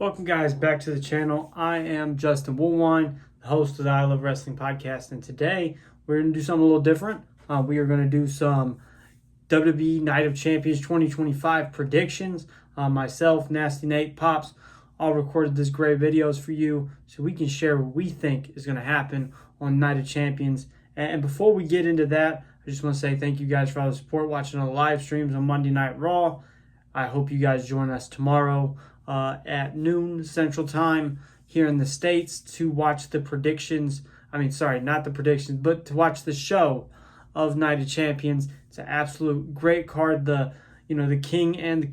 Welcome guys back to the channel. I am Justin Woolwine, the host of the I Love Wrestling podcast, and today we're going to do something a little different. We are going to do some WWE Night of Champions 2025 predictions. Myself, Nasty Nate, Pops, all recorded this great videos for you so we can share what we think is going to happen on Night of Champions. And before we get into that, I just want to say thank you guys for all the support watching the live streams on Monday Night Raw. I hope you guys join us tomorrow at noon Central Time here in the States to watch the predictions. Not the predictions, but to watch the show of Night of Champions. It's an absolute great card. The king and the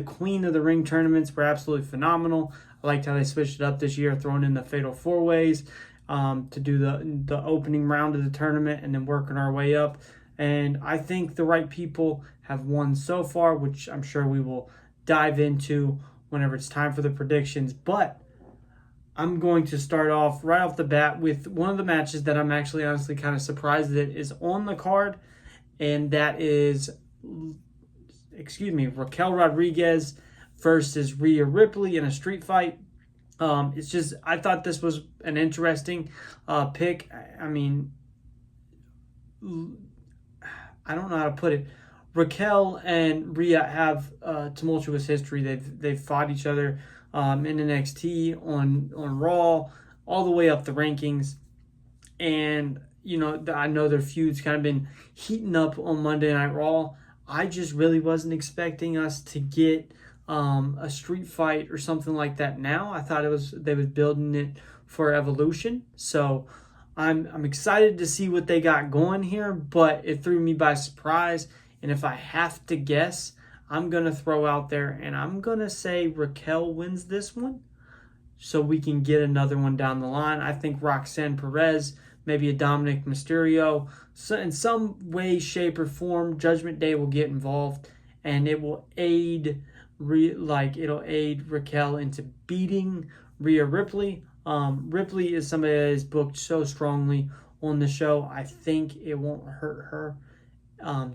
queen of the ring tournaments were absolutely phenomenal. I liked how they switched it up this year, throwing in the fatal four ways to do the opening round of the tournament and then working our way up. And I think the right people have won so far, which I'm sure we will dive into whenever it's time for the predictions. But I'm going to start off right off the bat with one of the matches that I'm actually honestly kind of surprised that is on the card, and that is, Raquel Rodriguez versus Rhea Ripley in a street fight. I thought this was an interesting pick. I don't know how to put it. Raquel and Rhea have tumultuous history. They've fought each other in NXT, on Raw, all the way up the rankings. And, I know their feud's kind of been heating up on Monday Night Raw. I just really wasn't expecting us to get a street fight or something like that now. I thought they was building it for Evolution. So I'm excited to see what they got going here, but it threw me by surprise. And if I have to guess, I'm going to throw out there and I'm going to say Raquel wins this one so we can get another one down the line. I think Roxanne Perez, maybe a Dominic Mysterio, so in some way, shape, or form, Judgment Day will get involved and it will aid Raquel into beating Rhea Ripley. Ripley is somebody that is booked so strongly on the show. I think it won't hurt her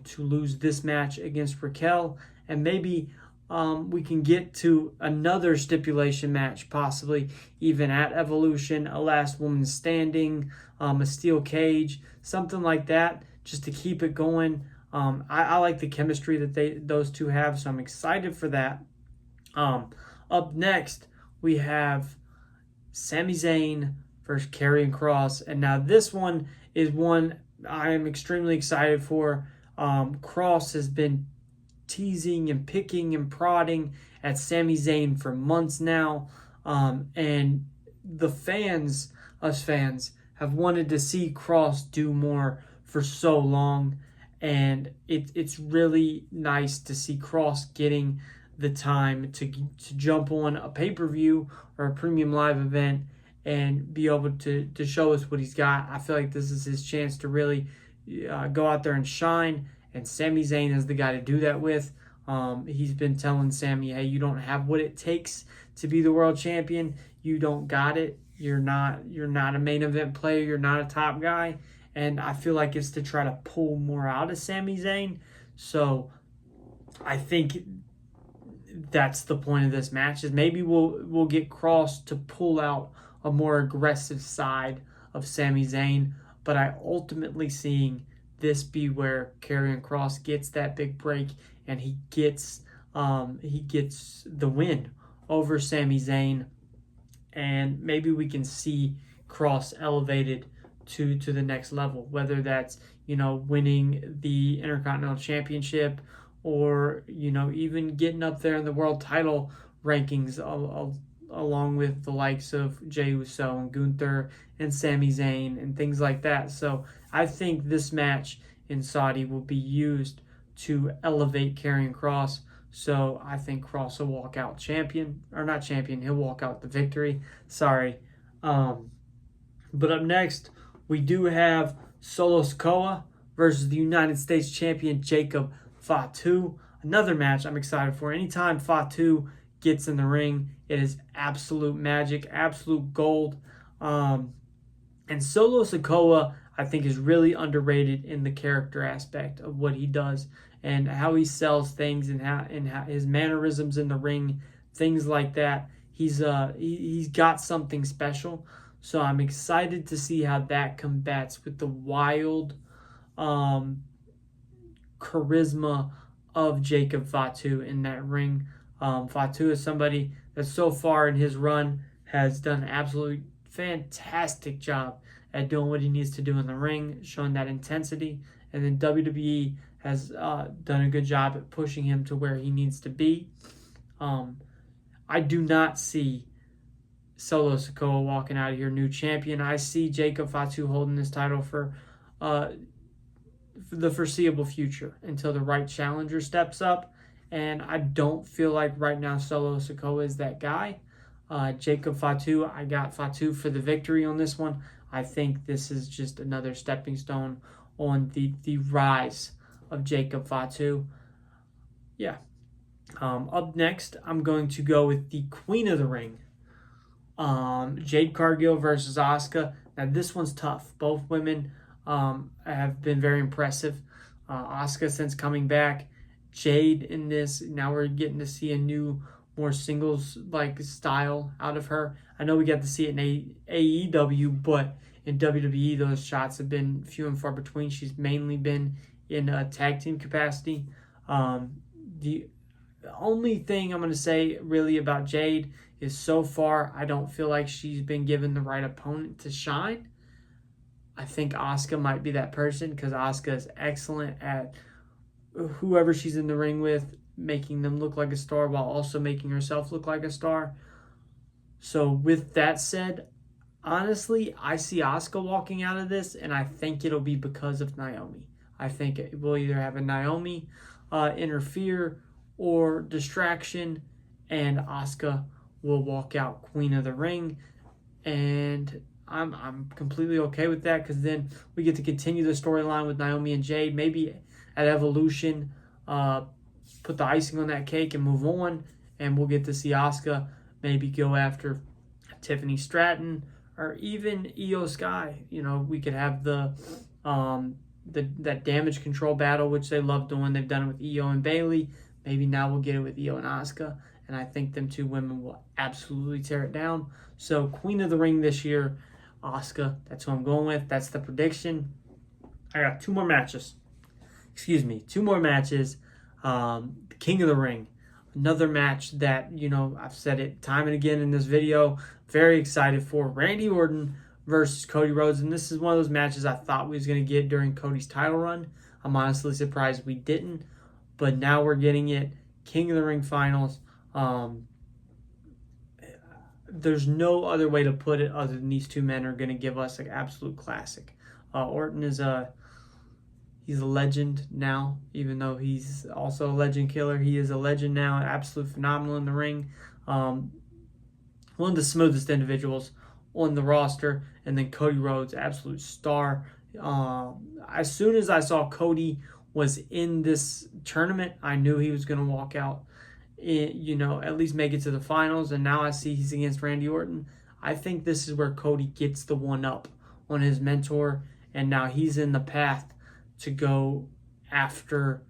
to lose this match against Raquel, and maybe we can get to another stipulation match, possibly even at Evolution, a last woman standing, a steel cage, something like that, just to keep it going. I like the chemistry that those two have, so I'm excited for that. Up next, we have Sami Zayn versus Karrion Kross, and now this one is one I am extremely excited for. Kross has been teasing and picking and prodding at Sami Zayn for months now, and the us fans, have wanted to see Kross do more for so long, and it's really nice to see Kross getting the time to jump on a pay-per-view or a premium live event and be able to show us what he's got. I feel like this is his chance to really go out there and shine, and Sami Zayn is the guy to do that with. He's been telling Sami, hey, you don't have what it takes to be the world champion. You don't got it. You're not a main event player. You're not a top guy. And I feel like it's to try to pull more out of Sami Zayn. So I think that's the point of this match, is maybe we'll get Kross to pull out a more aggressive side of Sami Zayn. But I ultimately seeing this be where Karrion Kross gets that big break and he gets the win over Sami Zayn, and maybe we can see Kross elevated to the next level, whether that's winning the Intercontinental Championship or even getting up there in the world title rankings along with the likes of Jey Uso and Gunther and Sami Zayn and things like that. So I think this match in Saudi will be used to elevate Karrion Kross. So I think Kross will walk out he'll walk out the victory. Sorry. But up next, we do have Solo Sikoa versus the United States champion Jacob Fatu. Another match I'm excited for. Anytime Fatu gets in the ring, it is absolute magic, absolute gold. And Solo Sikoa, I think, is really underrated in the character aspect of what he does and how he sells things and how his mannerisms in the ring things like that. He's got something special. So I'm excited to see how that combats with the wild charisma of Jacob Fatu in that ring. Fatu is somebody that so far in his run has done an absolutely fantastic job at doing what he needs to do in the ring, showing that intensity. And then WWE has done a good job at pushing him to where he needs to be. I do not see Solo Sikoa walking out of here new champion. I see Jacob Fatu holding this title for the foreseeable future until the right challenger steps up. And I don't feel like right now Solo Sikoa is that guy. Jacob Fatu, I got Fatu for the victory on this one. I think this is just another stepping stone on the rise of Jacob Fatu. Yeah. Up next, I'm going to go with the Queen of the Ring. Jade Cargill versus Asuka. Now, this one's tough. Both women have been very impressive. Asuka since coming back. Jade in this. Now we're getting to see a new, more singles-like style out of her. I know we got to see it in AEW, but in WWE, those shots have been few and far between. She's mainly been in a tag team capacity. The only thing I'm going to say really about Jade is so far I don't feel like she's been given the right opponent to shine. I think Asuka might be that person because Asuka is excellent at whoever she's in the ring with, making them look like a star while also making herself look like a star. So with that said, honestly, I see Asuka walking out of this, and I think it'll be because of Naomi. I think it will either have a Naomi interfere or distraction, and Asuka will walk out Queen of the Ring. And I'm completely okay with that because then we get to continue the storyline with Naomi and Jade. Maybe at Evolution, put the icing on that cake and move on, and we'll get to see Asuka maybe go after Tiffany Stratton or even Io Sky. You know, we could have that damage control battle, which they love doing. They've done it with Io and Bayley. Maybe now we'll get it with Io and Asuka, and I think them two women will absolutely tear it down. So Queen of the Ring this year, Asuka. That's who I'm going with. That's the prediction. I got two more matches. King of the Ring. Another match that, you know, I've said it time and again in this video. Very excited for Randy Orton versus Cody Rhodes. And this is one of those matches I thought we was going to get during Cody's title run. I'm honestly surprised we didn't. But now we're getting it. King of the Ring finals. There's no other way to put it other than these two men are going to give us an absolute classic. Orton is he's a legend now, even though he's also a legend killer. He is a legend now, absolute phenomenal in the ring. One of the smoothest individuals on the roster. And then Cody Rhodes, absolute star. As soon as I saw Cody was in this tournament, I knew he was going to walk out, at least make it to the finals. And now I see he's against Randy Orton. I think this is where Cody gets the one up on his mentor. And now he's in the path to go after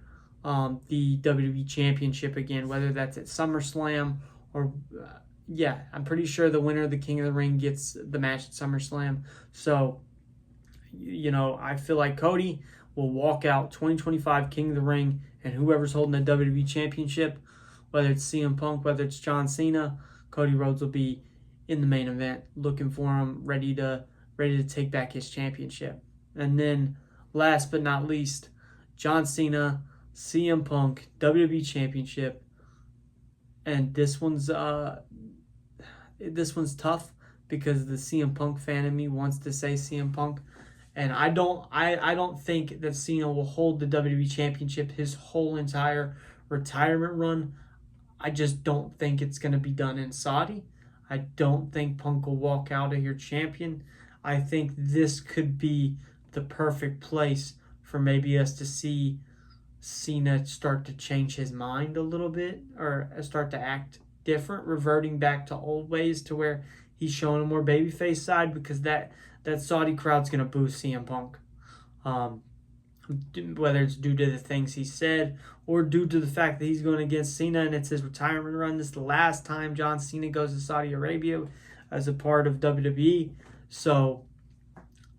the WWE Championship again, whether that's at SummerSlam or, I'm pretty sure the winner of the King of the Ring gets the match at SummerSlam. So, I feel like Cody will walk out 2025 King of the Ring, and whoever's holding the WWE Championship, whether it's CM Punk, whether it's John Cena, Cody Rhodes will be in the main event, looking for him, ready to take back his championship. And then, last but not least, John Cena, CM Punk, WWE Championship. And this one's tough because the CM Punk fan in me wants to say CM Punk. And I don't think that Cena will hold the WWE Championship his whole entire retirement run. I just don't think it's going to be done in Saudi. I don't think Punk will walk out of here champion. I think this could be the perfect place for maybe us to see Cena start to change his mind a little bit or start to act different, reverting back to old ways to where he's showing a more babyface side, because that Saudi crowd's going to boo CM Punk. whether it's due to the things he said or due to the fact that he's going against Cena and it's his retirement run. This is the last time John Cena goes to Saudi Arabia as a part of WWE. So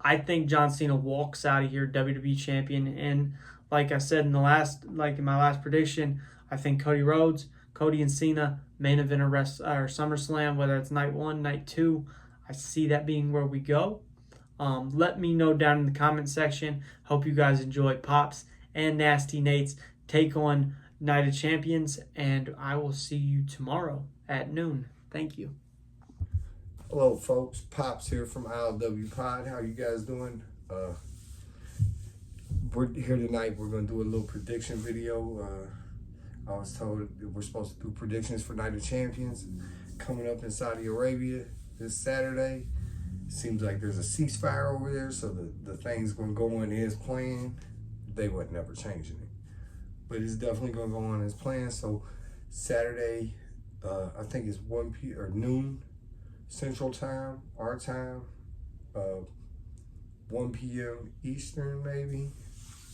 I think John Cena walks out of here WWE champion. And like I said in my last prediction, I think Cody and Cena main event or SummerSlam, whether it's night 1, night 2. I see that being where we go. Let me know down in the comment section. Hope you guys enjoy Pops and Nasty Nate's take on Night of Champions, and I will see you tomorrow at noon. Thank you. Hello, folks. Pops here from ILWPOD. How you guys doing? We're here tonight. We're going to do a little prediction video. I was told that we're supposed to do predictions for Night of Champions coming up in Saudi Arabia this Saturday. Seems like there's a ceasefire over there, so the thing's going to go on as planned. They would never changing it. But it's definitely going to go on as planned. So Saturday, I think it's 1 p.m. or noon Central Time, our time, 1 p.m. Eastern maybe.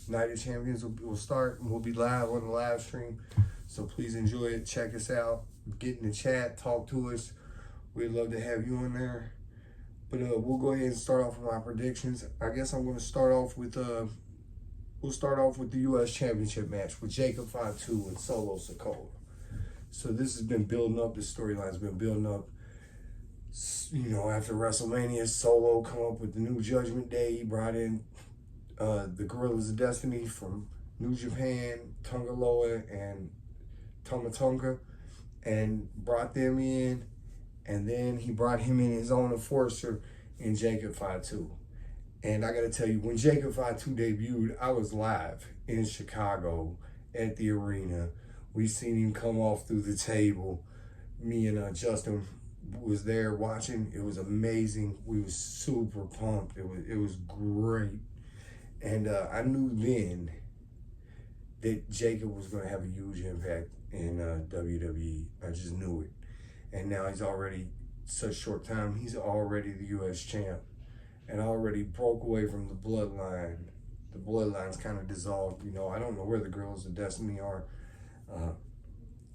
Night of Champions will start, and we'll be live on the live stream. So please enjoy it. Check us out. Get in the chat. Talk to us. We'd love to have you on there. But we'll go ahead and start off with my predictions. I guess I'm going to start off with we'll start off with the U.S. Championship match with Jacob Fatu and Solo Sikoa. So this has been building up. This storyline's been building up. You know, after WrestleMania, Solo come up with the new Judgment Day. He brought in the Gorillas of Destiny from New Japan, Tungaloa and Tama Tonga, and brought them in. And then he brought him in his own enforcer in Jacob Fatu. And I got to tell you, when Jacob Fatu debuted, I was live in Chicago at the arena. We seen him come off through the table. Me and Justin was there watching. It was amazing. We was super pumped. It was great. And I knew then that Jacob was going to have a huge impact in WWE. I just knew it. And now he's already, such short time, he's already the U.S. champ and already broke away from the bloodline. The bloodline's kind of dissolved. You know, I don't know where the Gorillas of Destiny are.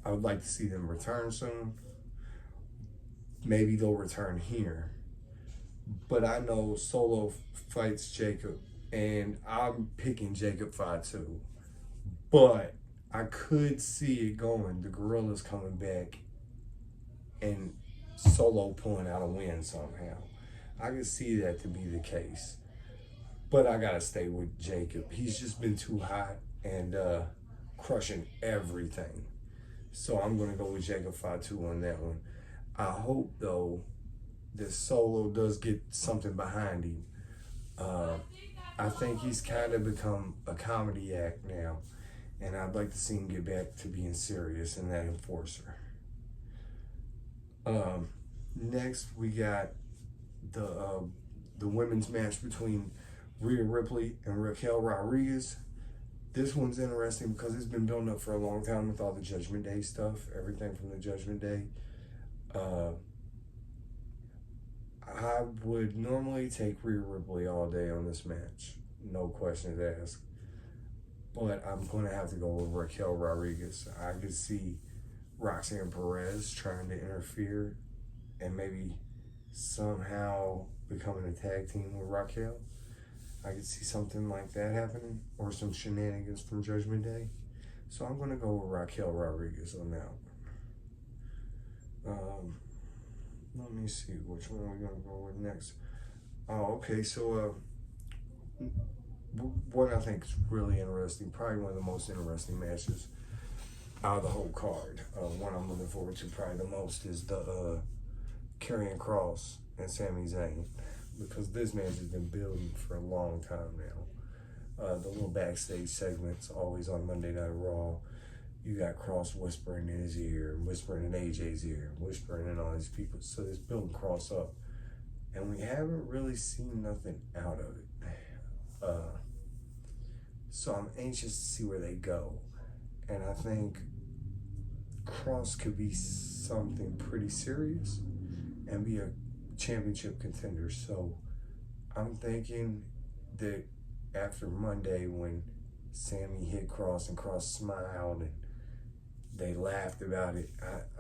I would like to see them return soon. Maybe they'll return here. But I know Solo fights Jacob, and I'm picking Jacob Fatu. But I could see it going, the Gorillas coming back and Solo pulling out a win somehow. I could see that to be the case. But I got to stay with Jacob. He's just been too hot and crushing everything. So I'm going to go with Jacob Fatu on that one. I hope, though, that Solo does get something behind him. I think he's kind of become a comedy act now. And I'd like to see him get back to being serious in that enforcer. Next, we got the women's match between Rhea Ripley and Raquel Rodriguez. This one's interesting because it's been building up for a long time with all the Judgment Day stuff, everything from the Judgment Day. I would normally take Rhea Ripley all day on this match, no questions asked. But I'm going to have to go with Raquel Rodriguez. I could see Roxanne Perez trying to interfere and maybe somehow becoming a tag team with Raquel. I could see something like that happening, or some shenanigans from Judgment Day. So I'm going to go with Raquel Rodriguez on that one. Let me see, which one are we going to go with next? Oh, okay, so what I think is really interesting, probably one of the most interesting matches out of the whole card. One I'm looking forward to probably the most is the Karrion Kross and Sami Zayn, because this match has been building for a long time now. The little backstage segments, always on Monday Night Raw. You got Kross whispering in his ear, whispering in AJ's ear, whispering in all these people. So it's building Kross up. And we haven't really seen nothing out of it. So I'm anxious to see where they go. And I think Kross could be something pretty serious and be a championship contender. So I'm thinking that after Monday, when Sammy hit Cross and Cross smiled and they laughed about it.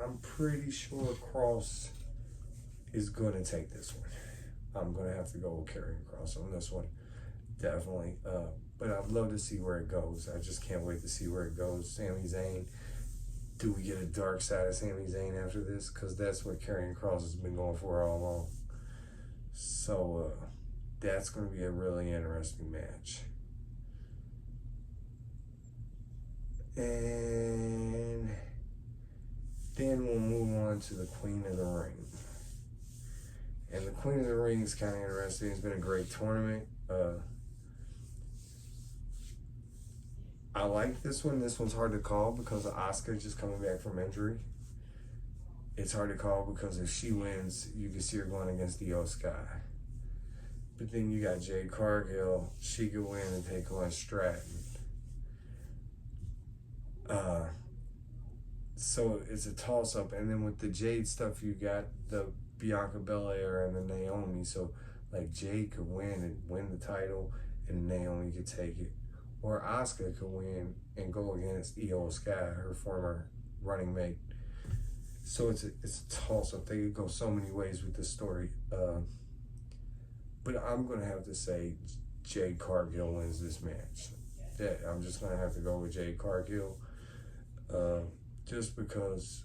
I'm pretty sure Cross is going to take this one. I'm going to have to go with Karrion Kross on this one. Definitely. But I'd love to see where it goes. I just can't wait to see where it goes. Sami Zayn. Do we get a dark side of Sami Zayn after this? Because that's what Karrion Kross has been going for all along. So that's going to be a really interesting match. And then we'll move on to the Queen of the Ring. And the Queen of the Ring is kind of interesting. It's been a great tournament. I like this one. This one's hard to call because of Asuka just coming back from injury. It's hard to call because if she wins, you can see her going against Io Sky. But then you got Jade Cargill. She could win and take on Stratton. So it's a toss-up. And then with the Jade stuff, you got the Bianca Belair and the Naomi. So, like, Jade could win the title, and Naomi could take it. Or Asuka could win and go against Io Sky, her former running mate. So it's a toss-up. They could go so many ways with this story. But I'm going to have to say Jade Cargill wins this match. I'm just going to have to go with Jade Cargill. Just because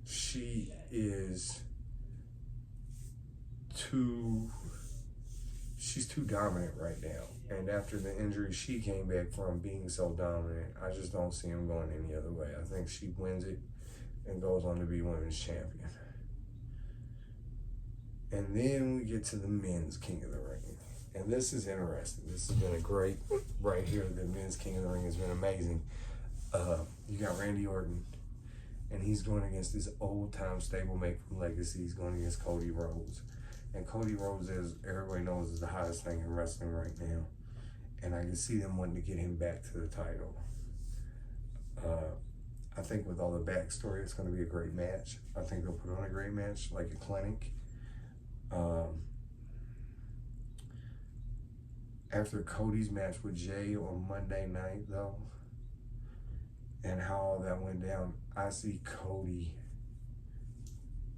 she is she's too dominant right now. And after the injury she came back from being so dominant, I just don't see him going any other way. I think she wins it and goes on to be women's champion. And then we get to the men's King of the Ring. And this is interesting. This has been a great, right here, the men's King of the Ring has been amazing. You got Randy Orton, and he's going against this old-time stablemate from Legacy. He's going against Cody Rhodes. And Cody Rhodes, as everybody knows, is the hottest thing in wrestling right now. And I can see them wanting to get him back to the title. I think with all the backstory, it's going to be a great match. I think they'll put on a great match, like a clinic. After Cody's match with Jay on Monday night, though, and how all that went down, I see Cody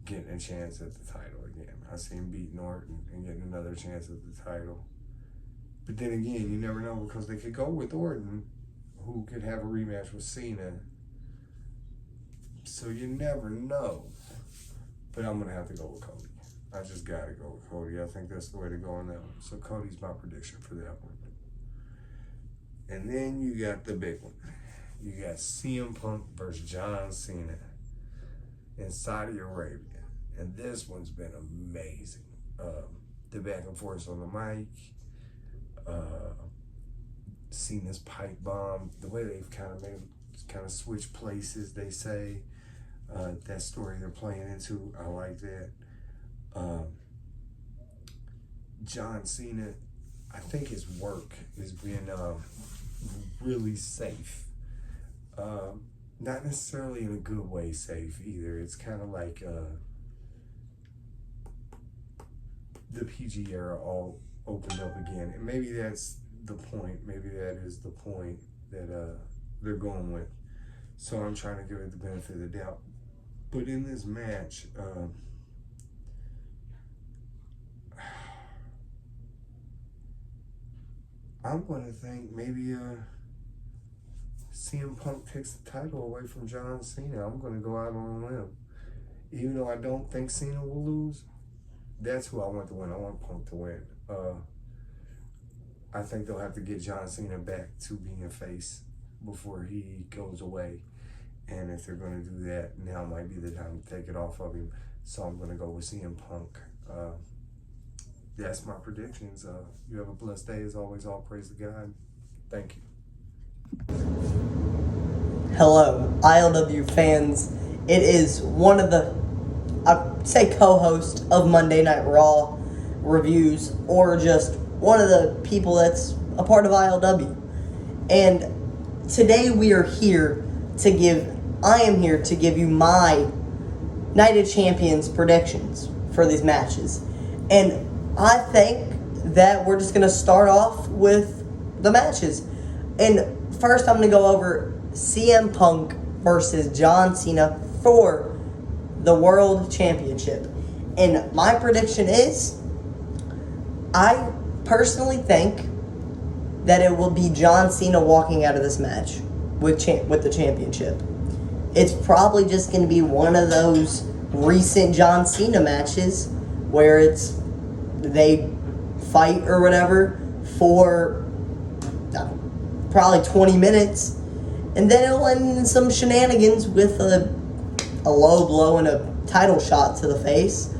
getting a chance at the title again. I see him beating Orton and getting another chance at the title. But then again, you never know, because they could go with Orton, who could have a rematch with Cena. So you never know. But I'm going to have to go with Cody. I just got to go with Cody. I think that's the way to go on that one. So Cody's my prediction for that one. And then you got the big one. You got CM Punk versus John Cena in Saudi Arabia. And this one's been amazing. The back and forth on the mic. Cena's pipe bomb. The way they've kind of switched places, they say. That story they're playing into, I like that. John Cena, I think his work has been really safe. Not necessarily in a good way safe either. It's kind of like the PG era all opened up again. And maybe that's the point. Maybe that is the point that they're going with. So I'm trying to give it the benefit of the doubt. But in this match, I'm going to think maybe CM Punk takes the title away from John Cena. I'm going to go out on a limb. Even though I don't think Cena will lose, that's who I want to win. I want Punk to win. I think they'll have to get John Cena back to being a face before he goes away. And if they're going to do that, now might be the time to take it off of him. So I'm going to go with CM Punk. That's my predictions. You have a blessed day. As always, all praise to God. Thank you. Hello, ILW fans. It is one of the, I'd say, co-host of Monday Night Raw reviews, or just one of the people that's a part of ILW. And today I am here to give you my Night of Champions predictions for these matches. And I think that we're just going to start off with the matches. And first I'm going to go over CM Punk versus John Cena for the World Championship. And my prediction is, I personally think that it will be John Cena walking out of this match with the championship. It's probably just going to be one of those recent John Cena matches where they fight or whatever for probably 20 minutes, and then it'll end in some shenanigans with a low blow and a title shot to the face,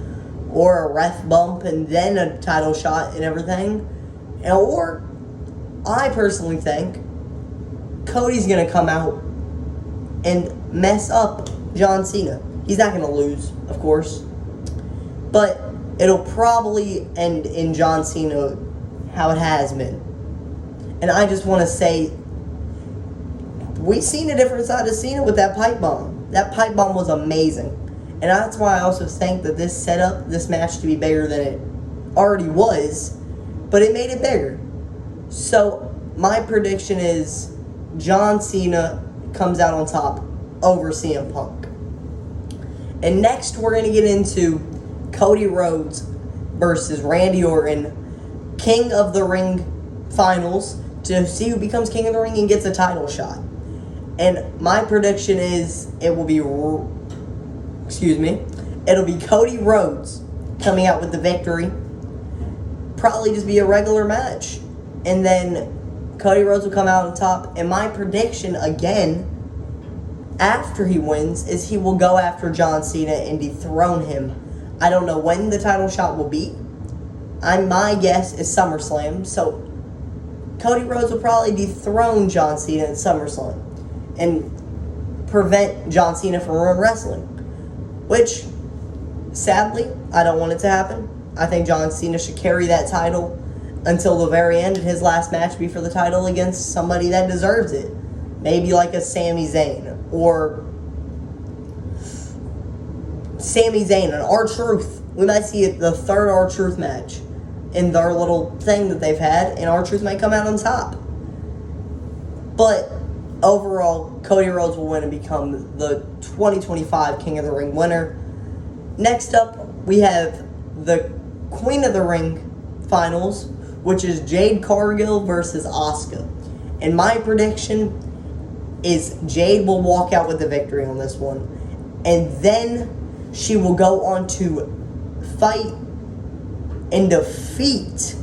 or a ref bump and then a title shot and everything. Or I personally think Cody's going to come out and mess up John Cena. He's not going to lose, of course, but it'll probably end in John Cena how it has been. And I just want to say, we've seen a different side of Cena with that pipe bomb. That pipe bomb was amazing. And that's why I also think that this set up this match to be bigger than it already was, but it made it bigger. So my prediction is John Cena comes out on top over CM Punk. And next we're going to get into Cody Rhodes versus Randy Orton, King of the Ring finals, to see who becomes King of the Ring and gets a title shot. And my prediction is it'll be Cody Rhodes coming out with the victory. Probably just be a regular match. And then Cody Rhodes will come out on top. And my prediction, again, after he wins, is he will go after John Cena and dethrone him. I don't know when the title shot will be. My guess is SummerSlam. So Cody Rhodes will probably dethrone John Cena at SummerSlam and prevent John Cena from wrestling. Which, sadly, I don't want it to happen. I think John Cena should carry that title until the very end, and his last match be for the title against somebody that deserves it. Maybe like a Sami Zayn, or Sami Zayn and R-Truth. We might see the third R-Truth match in their little thing that they've had, and R-Truth might come out on top. But overall, Cody Rhodes will win and become the 2025 King of the Ring winner. Next up, we have the Queen of the Ring finals, which is Jade Cargill versus Asuka. And my prediction is Jade will walk out with the victory on this one. And then she will go on to fight and defeat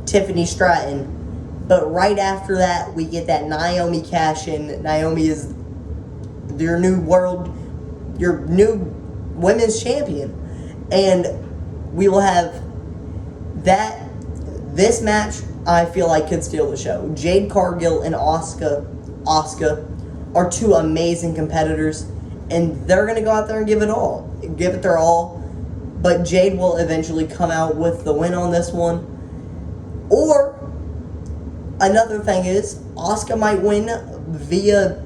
Tiffany Stratton. But right after that, we get that Naomi cash-in. Naomi is your new women's champion. And we will have this match, I feel like, could steal the show. Jade Cargill and Asuka are two amazing competitors, and they're going to go out there and give it their all. But Jade will eventually come out with the win on this one. Or, another thing is, Asuka might win via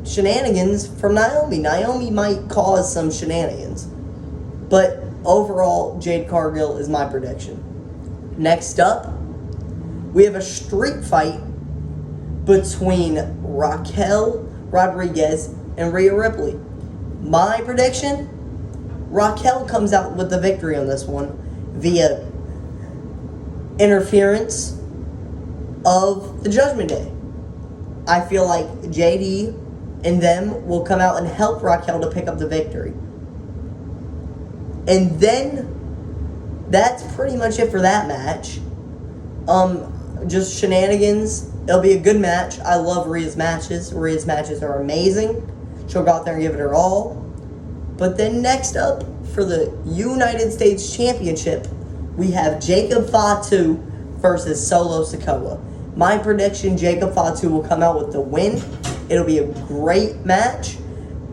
shenanigans from Naomi. Naomi might cause some shenanigans. But overall, Jade Cargill is my prediction. Next up, we have a street fight between Raquel Rodriguez and Rhea Ripley. My prediction, Raquel comes out with the victory on this one via interference of the Judgment Day. I feel like JD and them will come out and help Raquel to pick up the victory. And then that's pretty much it for that match. Just shenanigans. It'll be a good match. I love Rhea's matches. Rhea's matches are amazing. She'll go out there and give it her all. But then next up, for the United States Championship, we have Jacob Fatu versus Solo Sikoa. My prediction, Jacob Fatu will come out with the win. It'll be a great match.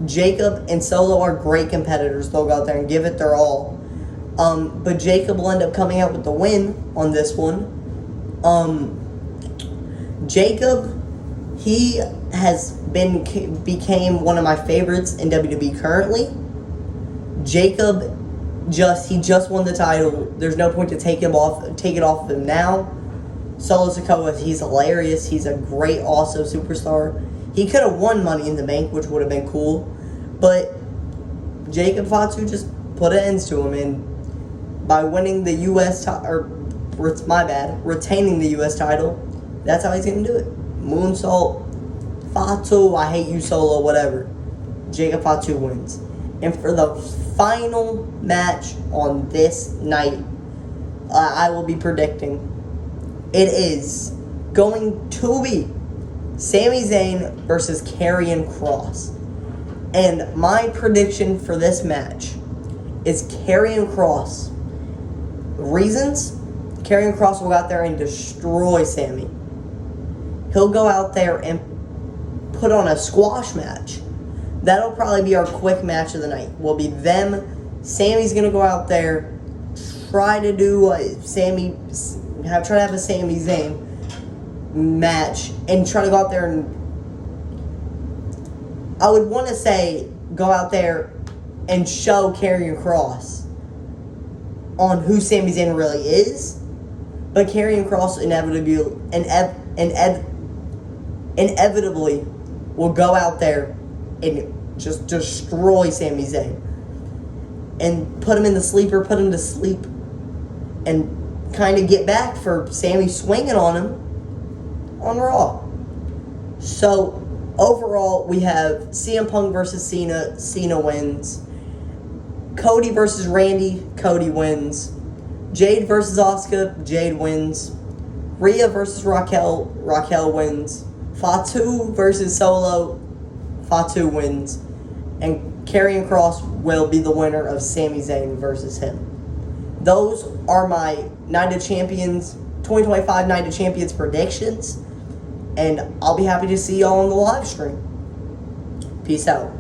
Jacob and Solo are great competitors. They'll go out there and give it their all. But Jacob will end up coming out with the win on this one. Jacob, he became one of my favorites in WWE currently. Jacob He just won the title. There's no point to take it off of him now. Solo Sikoa, he's hilarious. He's a great, also superstar. He could have won Money in the Bank, which would have been cool, but Jacob Fatu just put an end to him, and by winning the retaining the U.S. title, that's how he's gonna do it. Moonsault, Fatu, I hate you, Solo, whatever. Jacob Fatu wins. And for the final match on this night, I will be predicting it is going to be Sami Zayn versus Karrion Kross. And my prediction for this match is Karrion Kross. Reasons? Karrion Kross will go out there and destroy Sami. He'll go out there and put on a squash match. That'll probably be our quick match of the night. Will be them. Sami's gonna go out there, try to do try to have a Sami Zayn match, and try to go out there and I would want to say go out there and show Karrion Kross on who Sami Zayn really is, but Karrion Kross inevitably will go out there and just destroy Sami Zayn and put him in the sleeper, put him to sleep, and kind of get back for Sami swinging on him on Raw. So overall, we have CM Punk versus Cena. Cena wins. Cody versus Randy. Cody wins. Jade versus Asuka. Jade wins. Rhea versus Raquel. Raquel wins. Fatu versus Solo. Fatu wins. And Karrion Kross will be the winner of Sami Zayn versus him. Those are my Night of Champions, 2025 Night of Champions predictions. And I'll be happy to see y'all on the live stream. Peace out.